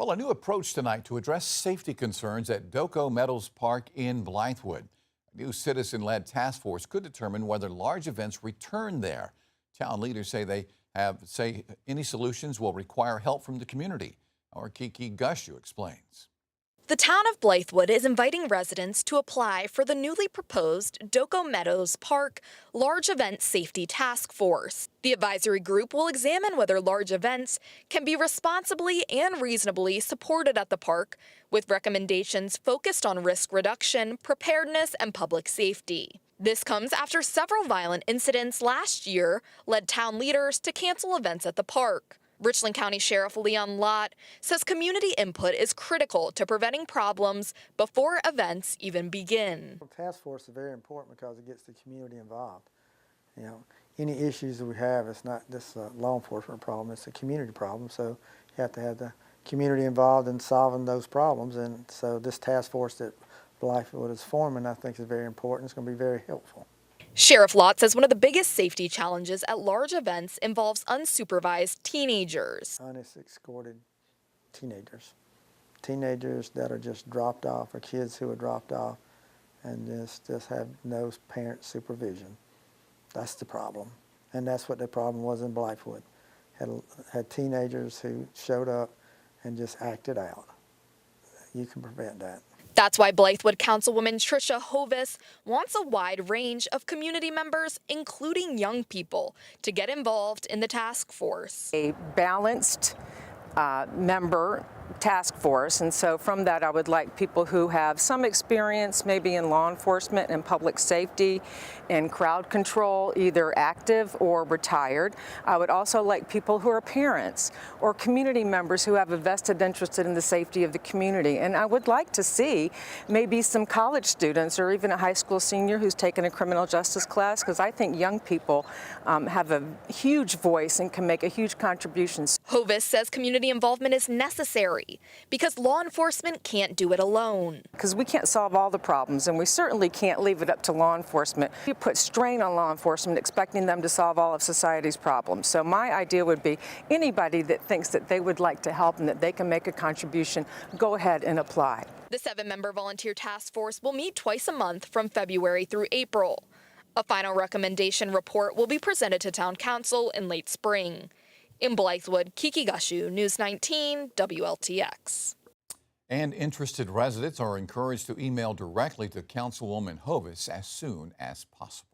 Well, a new approach tonight to address safety concerns at Doko Meadows Park in Blythewood. A new citizen-led task force could determine whether large events return there. Town leaders say any solutions will require help from the community. Our Kiki Gushu explains. The town of Blythewood is inviting residents to apply for the newly proposed Doko Meadows Park Large Event Safety Task Force. The advisory group will examine whether large events can be responsibly and reasonably supported at the park, with recommendations focused on risk reduction, preparedness, and public safety. This comes after several violent incidents last year led town leaders to cancel events at the park. Richland County Sheriff Leon Lott says community input is critical to preventing problems before events even begin. The task force is very important because it gets the community involved. You know, any issues that we have, it's not just a law enforcement problem, it's a community problem. So you have to have the community involved in solving those problems. And so this task force that Blythewood is forming, I think, is very important. It's going to be very helpful. Sheriff Lott says one of the biggest safety challenges at large events involves unsupervised teenagers. Unescorted teenagers. Teenagers that are just dropped off, or kids who are dropped off and just have no parent supervision. That's the problem. And that's what the problem was in Blythewood. Had teenagers who showed up and just acted out. You can prevent that. That's why Blythewood Councilwoman Tricia Hovis wants a wide range of community members, including young people, to get involved in the task force. A balanced member task force, and so from that I would like people who have some experience maybe in law enforcement and public safety and crowd control, either active or retired. I would also like people who are parents or community members who have a vested interest in the safety of the community. And I would like to see maybe some college students or even a high school senior who's taken a criminal justice class, because I think young people have a huge voice and can make a huge contribution. Hovis says community involvement is necessary because law enforcement can't do it alone. Because we can't solve all the problems, and we certainly can't leave it up to law enforcement. You put strain on law enforcement expecting them to solve all of society's problems. So my idea would be anybody that thinks that they would like to help and that they can make a contribution, go ahead and apply. The 7-member volunteer task force will meet twice a month from February through April. A final recommendation report will be presented to Town Council in late spring. In Blythewood, Kiki Gushu, News 19, WLTX. And interested residents are encouraged to email directly to Councilwoman Hovis as soon as possible.